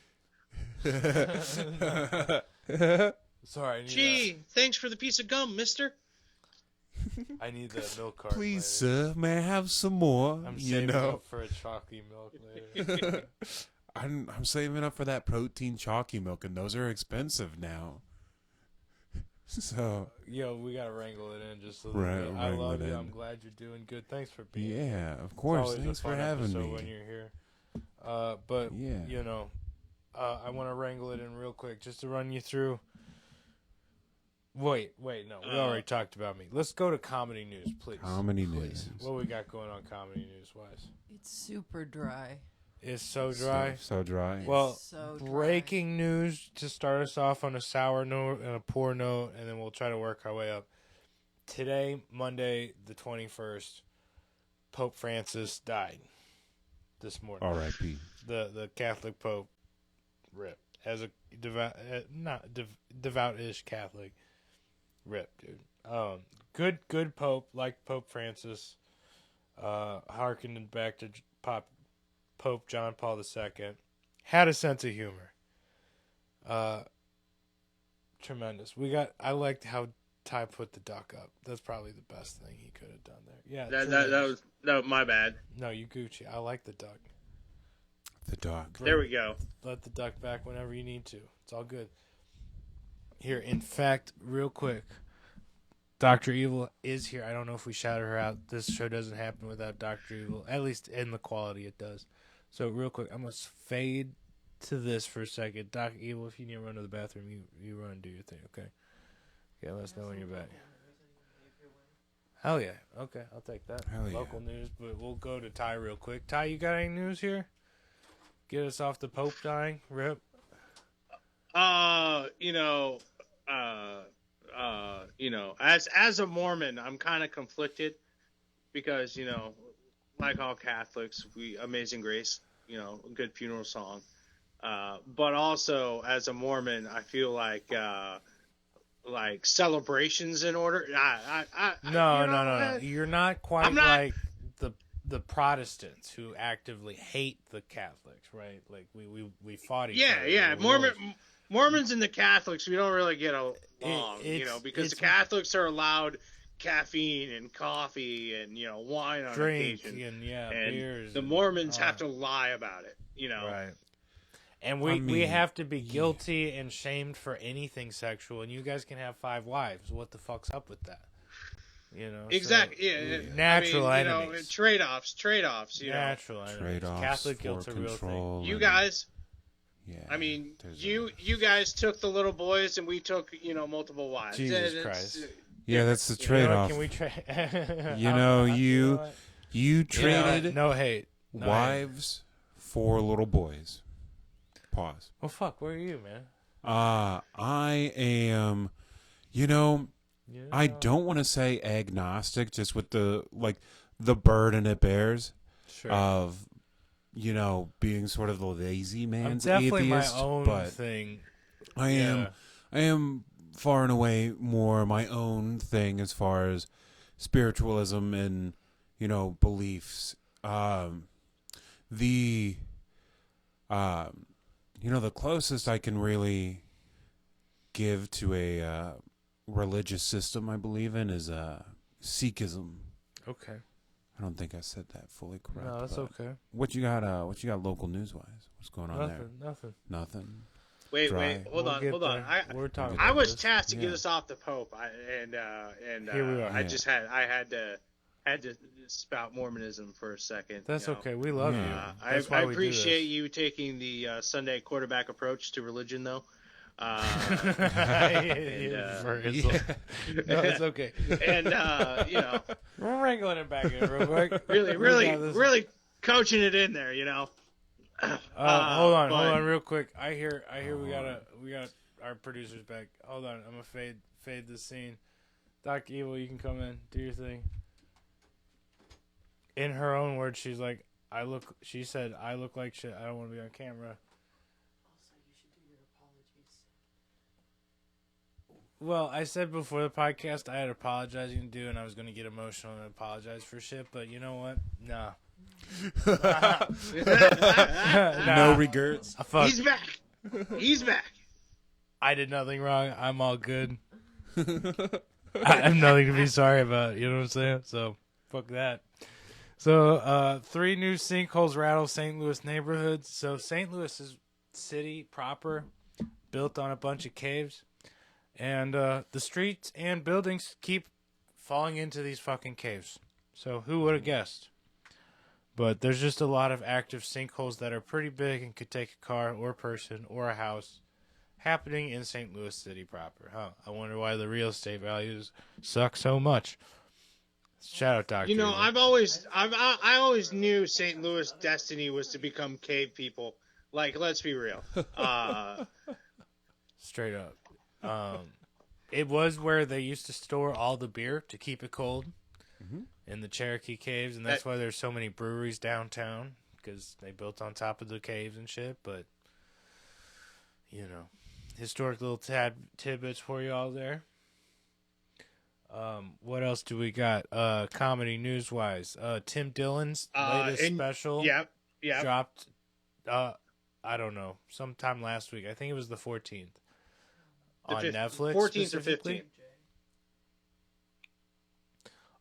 Sorry. Gee, thanks for the piece of gum, mister. I need that milk cart. Please, later. sir, may I have some more? I'm saving up for a chalky milk later. I'm saving up for that protein chalky milk, and those are expensive now. So, yo, we gotta wrangle it in just a little bit. I love you. I'm glad you're doing good. Thanks for being here. Yeah, of course. Thanks for having me. When you're here, but you know, I want to wrangle it in real quick just to run you through. Wait, no, we already talked about me. Let's go to comedy news, please. Comedy news. What we got going on comedy news wise? It's super dry. It's so dry. So dry. Well, so dry. breaking news to start us off on a sour note and a poor note, and then we'll try to work our way up. Today, Monday, the 21st, Pope Francis died this morning. R.I.P. The Catholic Pope, rip. As a devout-ish Catholic, rip, dude. Good Pope, like Pope Francis. Harkened back to Pope John Paul II, had a sense of humor. Tremendous. I liked how Ty put the duck up. That's probably the best thing he could have done there. Yeah, that was my bad. No, you Gucci. I like the duck. The duck. There we go. Let the duck back whenever you need to. It's all good. Here, in fact, real quick, Dr. Evil is here. I don't know if we shouted her out. This show doesn't happen without Dr. Evil. At least in the quality it does. So real quick, I'm going to fade to this for a second. Dr. Evil, if you need to run to the bathroom, you run and do your thing, okay? Okay, let us know when you're back. Hell yeah. Okay, I'll take that. Hell yeah. Local news, but we'll go to Ty real quick. Ty, you got any news here? Get us off the Pope dying. Rip. As a Mormon, I'm kind of conflicted because, like all Catholics, Amazing Grace, a good funeral song. But also as a Mormon, I feel like celebrations in order. No. You're not quite like the Protestants who actively hate the Catholics, right? Like we fought each other. Yeah. Mormons and the Catholics, we don't really get along, because the Catholics are allowed caffeine and coffee and wine on occasion, and beers. The Mormons have to lie about it, Right. And we have to be guilty and shamed for anything sexual, and you guys can have 5 wives. What the fuck's up with that? Exactly. So, natural enemies. Trade-offs. Natural enemies. Trade-offs. Catholic guilt's a real thing. You guys. Yeah. You guys took the little boys, and we took multiple wives. Jesus Christ. Yeah, that's the trade-off. Can we trade? You traded no hate wives for little boys. Pause. Well, fuck. Where are you, man? I am. I don't want to say agnostic, just with the burden it bears of being sort of the lazy man's definitely atheist. My own but thing. I am far and away more my own thing as far as spiritualism and beliefs. The closest I can really give to a religious system I believe in is Sikhism. Okay. I don't think I said that fully correct. No, that's okay. What you got local news wise? What's going on there? Nothing. Wait, hold on. I was tasked to get us off the Pope, and here we are. I just had to spout Mormonism for a second. That's okay. We love you. I appreciate you taking the Sunday quarterback approach to religion, though. No, it's okay. And we're wrangling it back in real quick. really coaching it in there, hold on, real quick. I hear we got our producers back. Hold on, I'm gonna fade the scene. Doc Evil, you can come in, do your thing. In her own words, she's like, she said, I look like shit. I don't want to be on camera. Also, you should do your apologies. Well, I said before the podcast I had apologizing to do, and I was going to get emotional and apologize for shit, but you know what? Nah. No regrets. He's back. I did nothing wrong. I'm all good. I have nothing to be sorry about. You know what I'm saying? So, fuck that. So, 3 new sinkholes rattle St. Louis neighborhoods. So, St. Louis is city proper, built on a bunch of caves. And the streets and buildings keep falling into these fucking caves. So, who would have guessed? But there's just a lot of active sinkholes that are pretty big and could take a car or person or a house happening in St. Louis City proper. Huh? I wonder why the real estate values suck so much. Shout out, Doctor. I always knew St. Louis destiny was to become cave people. Like, let's be real. Straight up. It was where they used to store all the beer to keep it cold in the Cherokee Caves, and that's why there's so many breweries downtown, because they built on top of the caves and shit. But, historic little tidbits for you all there. What else do we got? Comedy news-wise. Tim Dillon's latest special dropped, I don't know, sometime last week. I think it was the 14th. On Netflix 14th or 15th.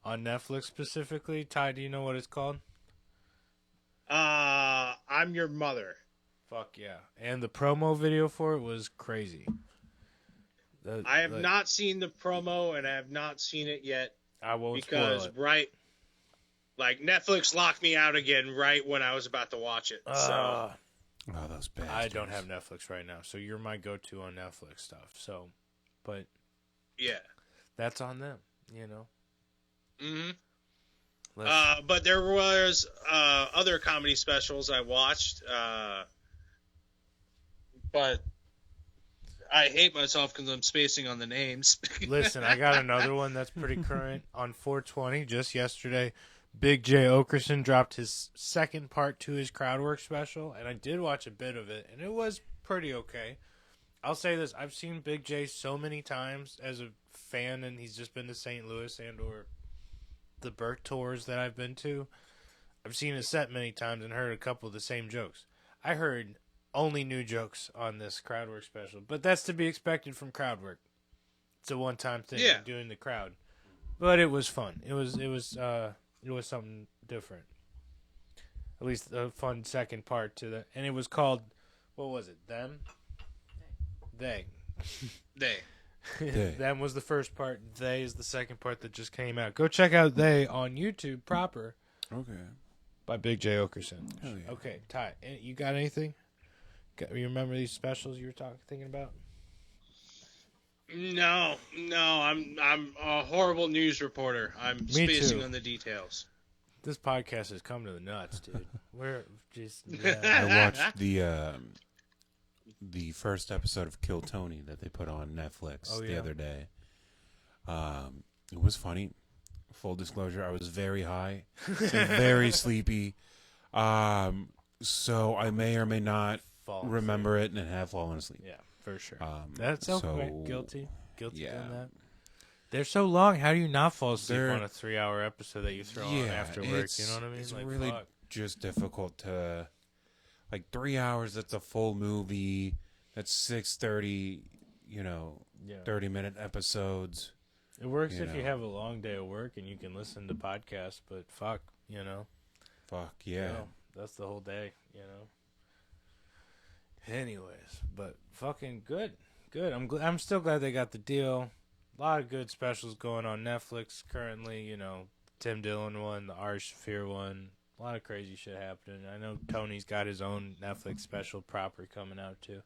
On Netflix specifically. Ty, do you know what it's called? I'm Your Mother. Fuck yeah. And the promo video for it was crazy. I have not seen the promo, and I have not seen it yet. I won't because spoil it. Netflix locked me out again right when I was about to watch it. So. Oh, those bastards. I don't have Netflix right now, so you're my go-to on Netflix stuff. So, but yeah, that's on them. Mm-hmm. But there was other comedy specials I watched, but I hate myself because I'm spacing on the names. Listen, I got another one that's pretty current. On 420, just yesterday, Big J Okerson dropped his second part to his crowdwork special, and I did watch a bit of it, and it was pretty okay. I'll say this, I've seen Big J so many times as a fan, and he's just been to St. Louis and or the Burt tours that I've been to. I've seen his set many times and heard a couple of the same jokes. I heard only new jokes on this crowdwork special, but that's to be expected from crowdwork. It's a one-time thing, doing the crowd. But it was fun. It was something different. At least a fun second part to the, and it was called, what was it? Them? They. Them was the first part. They is the second part that just came out. Go check out They on YouTube proper. Okay. By Big J Okerson. Hell yeah. Okay, Ty, you got anything? You remember these specials you were thinking about? No, I'm a horrible news reporter. I'm spacing on the details. This podcast has come to the nuts, dude. We're just. I watched the first episode of Kill Tony that they put on Netflix the other day. It was funny. Full disclosure, I was very high, very sleepy. So I may or may not remember it and have fallen asleep. Yeah, for sure. That's okay. So, Guilty doing that. They're so long. How do you not fall asleep on a 3-hour episode that you throw on after work? You know what I mean? It's really just difficult to, 3 hours. That's a full movie. That's 6:30. Yeah. 30-minute episodes. It works if you have a long day of work and you can listen to podcasts, but fuck, Fuck, yeah. That's the whole day, Anyways, but fucking good. I'm still glad they got the deal. A lot of good specials going on Netflix currently, Tim Dillon one, the Ari Shaffir one. A lot of crazy shit happening. I know Tony's got his own Netflix special, Proper, coming out too.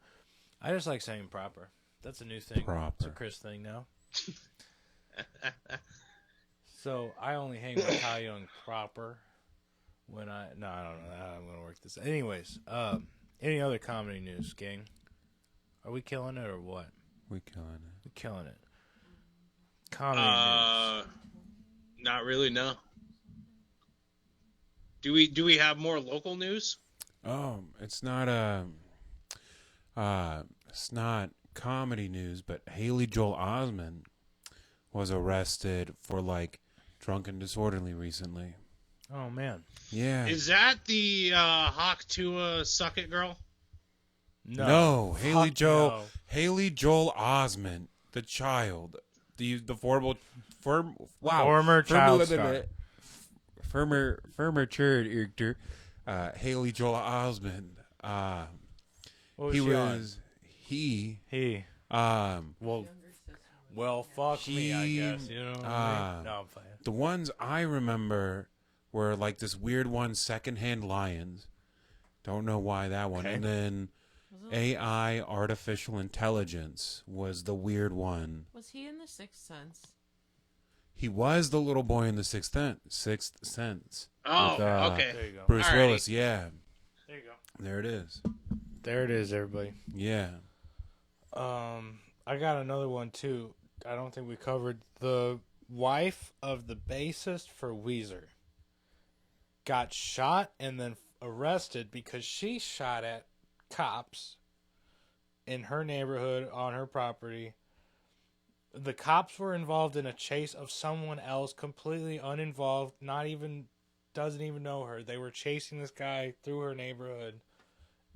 I just like saying Proper. That's a new thing. Proper. It's a Chris thing now. So I only hang with Ty Young Proper when I don't know how I'm gonna work this. Anyways, any other comedy news, gang? Are we killing it or what? We killing it. We're killing it. Comedy news. Not really, no. Do we have more local news? It's not comedy news, but Haley Joel Osment was arrested for drunk and disorderly recently. Oh man. Yeah. Is that the Hawk Tua Suck It girl? No. Haley Joel no. Haley Joel Osment, the child, the former child star. Former child actor, Haley Joel Osment. What was He she on? was he. Well, fuck me, I guess. You know what I mean? No, I'm fine. The ones I remember were this weird one, Secondhand Lions. Don't know why that one. Okay. And then AI, Artificial Intelligence, was the weird one. Was he in The Sixth Sense? He was the little boy in the Sixth Sense. Oh, with, okay. There you go. Bruce Alrighty. Willis, yeah. There you go. There it is. There it is, everybody. Yeah. I got another one too. I don't think we covered. The wife of the bassist for Weezer got shot and then arrested because she shot at cops in her neighborhood on her property. The cops were involved in a chase of someone else, completely uninvolved, doesn't even know her. They were chasing this guy through her neighborhood,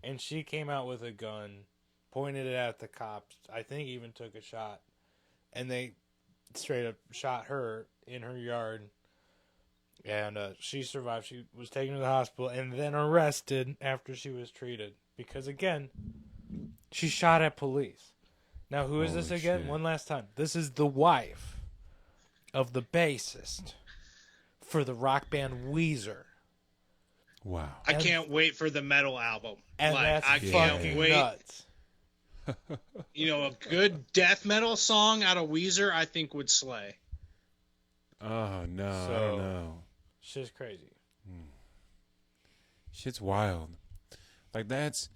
and she came out with a gun, pointed it at the cops. I think even took a shot, and they straight up shot her in her yard. And she survived. She was taken to the hospital and then arrested after she was treated because, again, she shot at police. Now, who is this Holy again? shit. One last time. This is the wife of the bassist for the rock band Weezer. Wow. I can't wait for the metal album. And that's I fucking can't wait. nuts. A good death metal song out of Weezer, I think would slay. Oh, no. I So- don't know. Shit's crazy. Shit's wild. That's...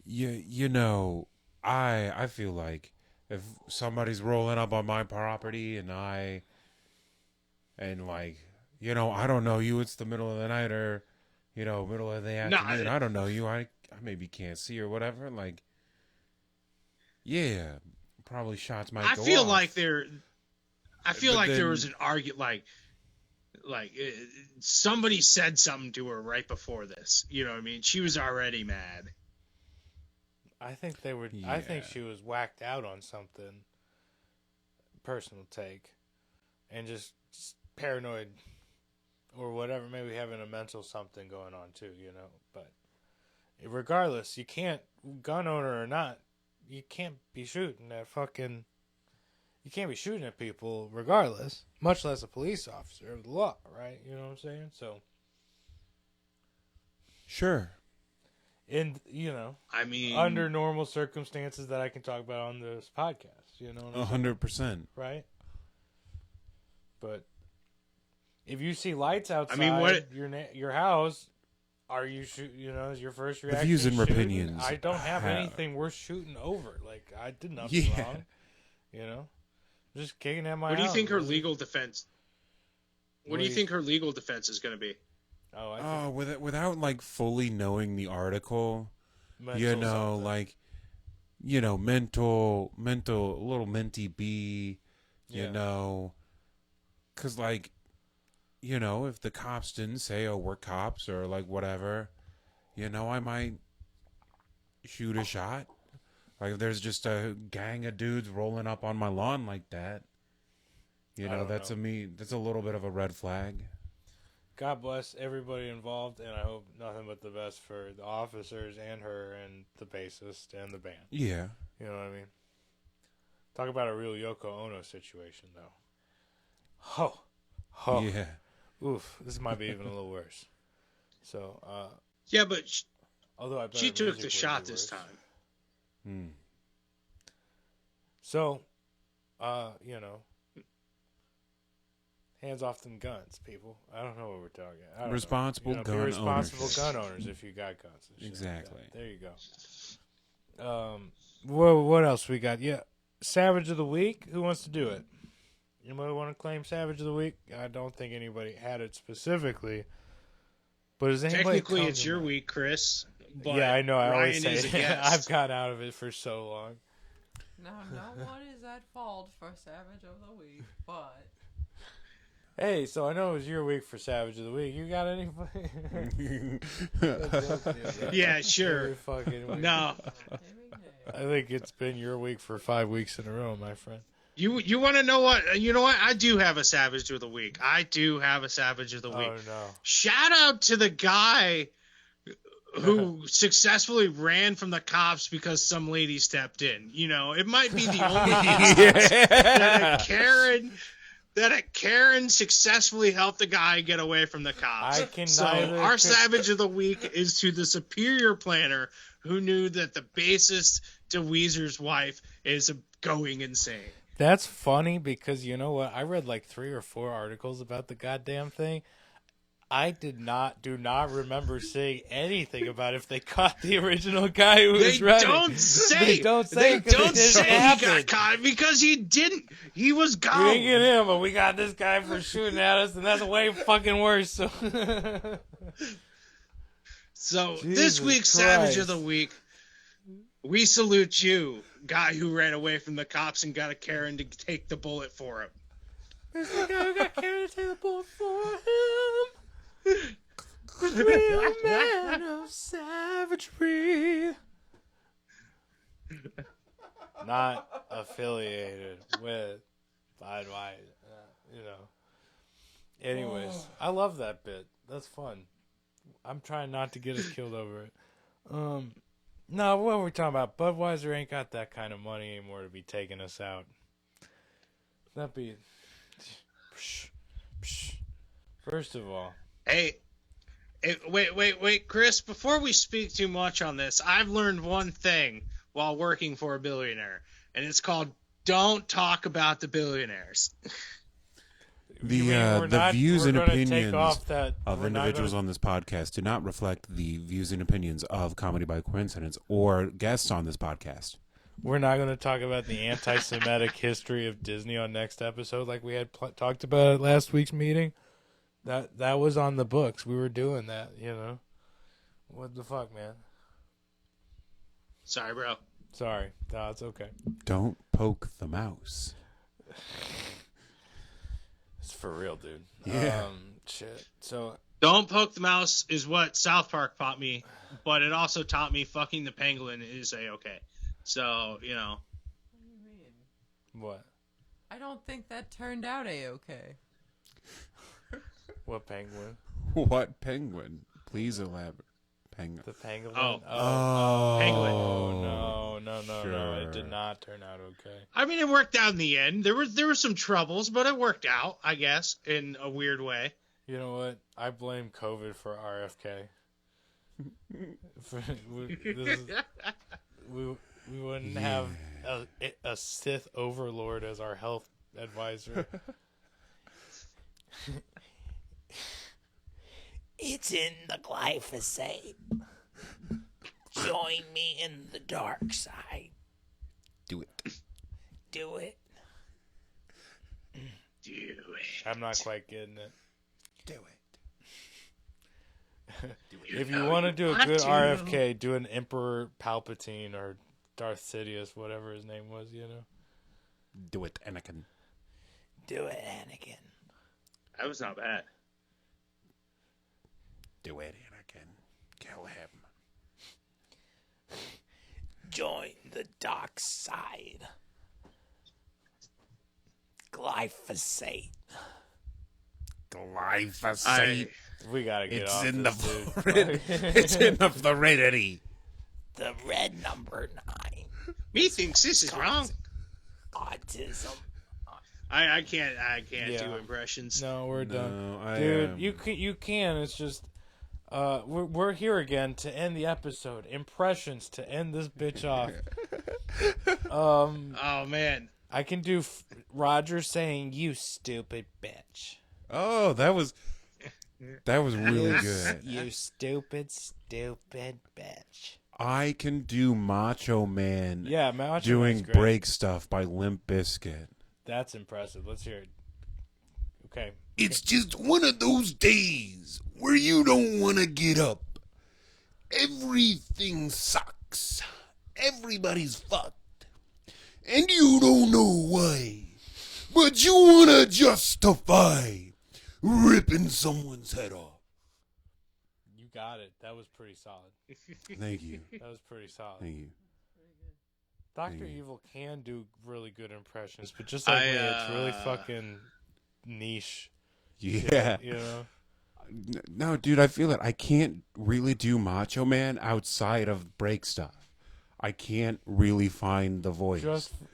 I feel like if somebody's rolling up on my property and I don't know you, it's the middle of the night or, middle of the afternoon. I don't know you. I maybe can't see or whatever. Yeah, probably shots might I go feel off. like there then- was an argument, somebody said something to her right before this. You know what I mean? She was already mad. I think they were. I think Yeah. she was whacked out on something. Personal take, and just paranoid, or whatever. Maybe having a mental something going on too. But regardless, you can't, gun owner or not, you can't be shooting at fucking. You can't be shooting at people regardless, much less a police officer of the law, right? You know what I'm saying? So, Sure. and I mean, under normal circumstances that I can talk about on this podcast, you know what I'm saying? 100%. Right? But if you see lights outside what- your house, are you is your first reaction views and shooting? opinions I don't have have- anything worth shooting over. I did nothing Yeah. wrong. Just kicking at my what do you house. think her legal defense? What do you Wait. think her legal defense is going to be? Oh, I think Without fully knowing the article, mental something. mental, a little minty B, Yeah. because if the cops didn't say, oh, we're cops or whatever, I might shoot a shot. Like if there's just a gang of dudes rolling up on my lawn like that, that's a little bit of a red flag. God bless everybody involved, and I hope nothing but the best for the officers and her and the bassist and the band. Yeah. You know what I mean? Talk about a real Yoko Ono situation, though. Oh. Yeah. Oof. This might be even a little worse. So, Yeah, but although she took the shot this time. So, hands off them guns, people. I don't know what we're talking. Responsible gun owners. Responsible owners. gun owners if you got guns. And shit Exactly. like that. There you go. What else we got? Yeah, Savage of the Week. Who wants to do it? Anybody want to claim Savage of the Week? I don't think anybody had it specifically. But is anybody technically it's your week, Chris? But yeah, I know. I always Ryan say is a guest. I've got out of it for so long. Now, no one is at fault for Savage of the Week, but... Hey, so I know it was your week for Savage of the Week. You got anybody? Yeah, sure. Every fucking week. No, I think it's been your week for 5 weeks in a row, my friend. you want to know what? You know what? I do have a Savage of the Week. I do have a Savage of the Week. Oh, no. Shout out to the guy who successfully ran from the cops because some lady stepped in. It might be the only instance that a Karen successfully helped the guy get away from the cops. Our Savage of the Week is to the superior planner who knew that the bassist to Weezer's wife is going insane. That's funny because you know what? I read like 3 or 4 articles about the goddamn thing. I do not remember seeing anything about if they caught the original guy who was running. They don't say he got caught because he didn't. He was gone. We didn't get him, but we got this guy for shooting at us, and that's way fucking worse. So this week's Savage of the Week, we salute you, guy who ran away from the cops and got a Karen to take the bullet for him. This is the guy who got Karen to take the bullet for him. The real man of savagery. Not affiliated with Budweiser, Anyways, I love that bit. That's fun. I'm trying not to get us killed over it. No, what were we talking about? Budweiser ain't got that kind of money anymore to be taking us out. That'd be... First of all... Hey, wait, Chris, before we speak too much on this, I've learned one thing while working for a billionaire, and it's called don't talk about the billionaires. The views and opinions of individuals on this podcast do not reflect the views and opinions of Comedy by Coincidence or guests on this podcast. We're not going to talk about the anti-Semitic history of Disney on next episode like we had talked about at last week's meeting. That was on the books. We were doing that, What the fuck, man? Sorry, bro. Sorry. No, it's okay. Don't poke the mouse. It's for real, dude. Yeah. Shit. So... Don't poke the mouse is what South Park taught me, but it also taught me fucking the penguin is A-okay. So, What do you mean? What? I don't think that turned out A-okay. What penguin? What penguin? Please elaborate. Penguin. The penguin? Oh. Penguin. Oh, no. Sure. It did not turn out okay. I mean, it worked out in the end. There were some troubles, but it worked out, I guess, in a weird way. You know what? I blame COVID for RFK. We wouldn't have a Sith overlord as our health advisor. It's in the glyphosate. Join me in the dark side. Do it. Do it. Do it. I'm not quite getting it. Do it. If you want to do a good RFK, do an Emperor Palpatine or Darth Sidious, whatever his name was, Do it, Anakin. Do it, Anakin. That was not bad. Do it, Anakin. Kill him. join the dark side. Glyphosate. We gotta get It's off in this, the dude. It's in the fluidity. The red number 9. Methinks this is wrong. Autism. I can't do impressions. No, we're done. I, Dude, you can. It's just we're here again to end the episode. Impressions to end this bitch off. Oh man. I can do Roger saying "you stupid bitch." Oh, that was really good. You stupid bitch. I can do Macho Man. Yeah, Macho doing Man's great. Break Stuff by Limp Bizkit. That's impressive. Let's hear it. Okay. It's just one of those days where you don't want to get up. Everything sucks. Everybody's fucked. And you don't know why. But you want to justify ripping someone's head off. You got it. That was pretty solid. Thank you. That was pretty solid. Thank you. Dr. Evil can do really good impressions, but just like me, it's really fucking niche. Yeah. Shit, you know? No, dude, I feel it. I can't really do Macho Man outside of Break Stuff. I can't really find the voice.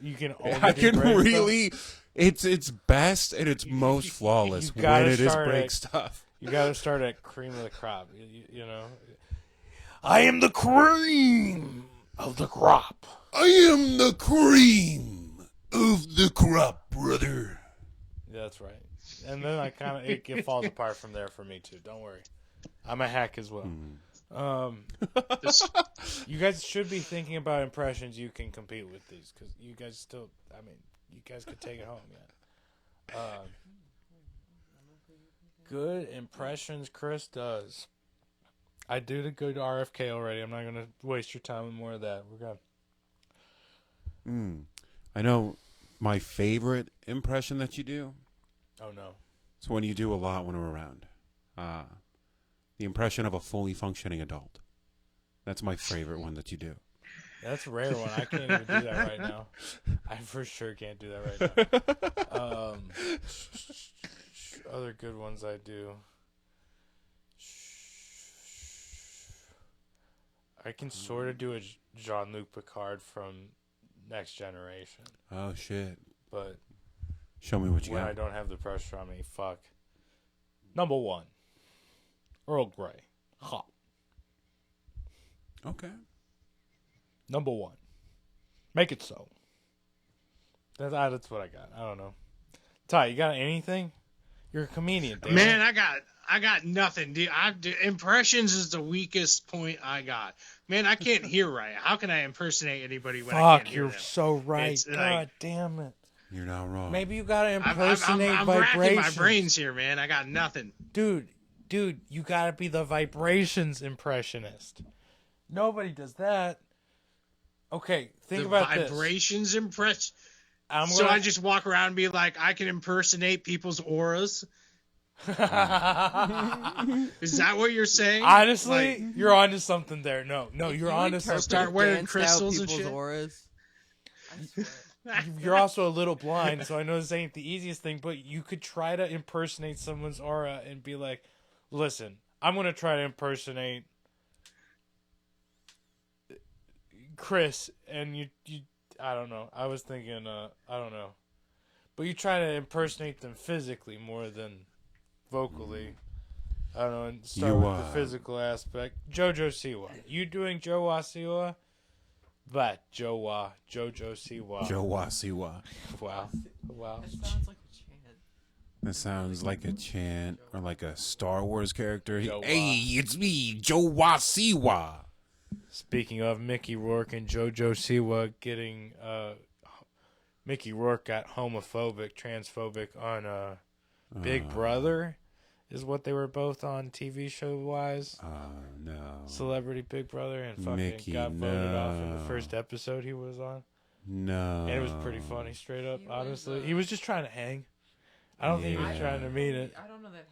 You can only I do can Break really. Stuff. It's best and it's most flawless when it is Break Stuff. You got to start at cream of the crop. You know. I am the cream of the crop. I am the cream of the crop, brother. Yeah, that's right. And then it falls apart from there for me too. Don't worry, I'm a hack as well. You guys should be thinking about impressions you can compete with these, because you guys still. I mean, you guys could take it home. Yeah. Good impressions Chris does. I did a good RFK already. I'm not gonna waste your time with more of that. We're good. I know my favorite impression that you do. Oh no. It's when you do a lot when we're around. The impression of a fully functioning adult. That's my favorite one that you do. That's a rare one. I can't even do that right now. I for sure can't do that right now. Other good ones I do. I can sort of do a Jean-Luc Picard from Next Generation. Oh, shit. But show me what you when got. I don't have the pressure on me, fuck. Number 1. Earl Grey. Hot. Okay. Number 1. Make it so. That's what I got. I don't know. Ty, you got anything? You're a comedian, damn Man, it. I got nothing. Impressions is the weakest point I got. Man, I can't hear right. How can I impersonate anybody when I can't hear you're them? so right. It's God damn it. You're not wrong. Maybe you gotta I'm impersonate racking vibrations. my brains here, man. I got nothing. Dude, you gotta be the vibrations impressionist. Nobody does that. Okay, think about this. Vibrations impression. So I just walk around and be like, I can impersonate people's auras. Is that what you're saying? Honestly, you're onto something there. No, you're onto something. Start wearing crystals and people's shit. auras. I swear. You're also a little blind, so I know this ain't the easiest thing, but you could try to impersonate someone's aura and be like, listen, I'm going to try to impersonate Chris, and you I don't know. I was thinking, I don't know. But you try to impersonate them physically more than vocally. I don't know, and start with the physical aspect. Jojo Siwa. You doing Jowa Siwa? But Jojo Siwa. Jowa Siwa. Wow. It sounds like a chant. That sounds like a chant or like a Star Wars character. Jowa. Hey, it's me, Jowa Siwa. Speaking of Mickey Rourke and Jojo Siwa getting, Mickey Rourke got homophobic, transphobic on Big Brother, is what they were both on TV show wise. No. Celebrity Big Brother, and fucking Mickey, got voted off in the no. first episode he was on. No. And it was pretty funny, straight up, He was, honestly. He was just trying to hang. I don't think he was trying to mean it. I don't know that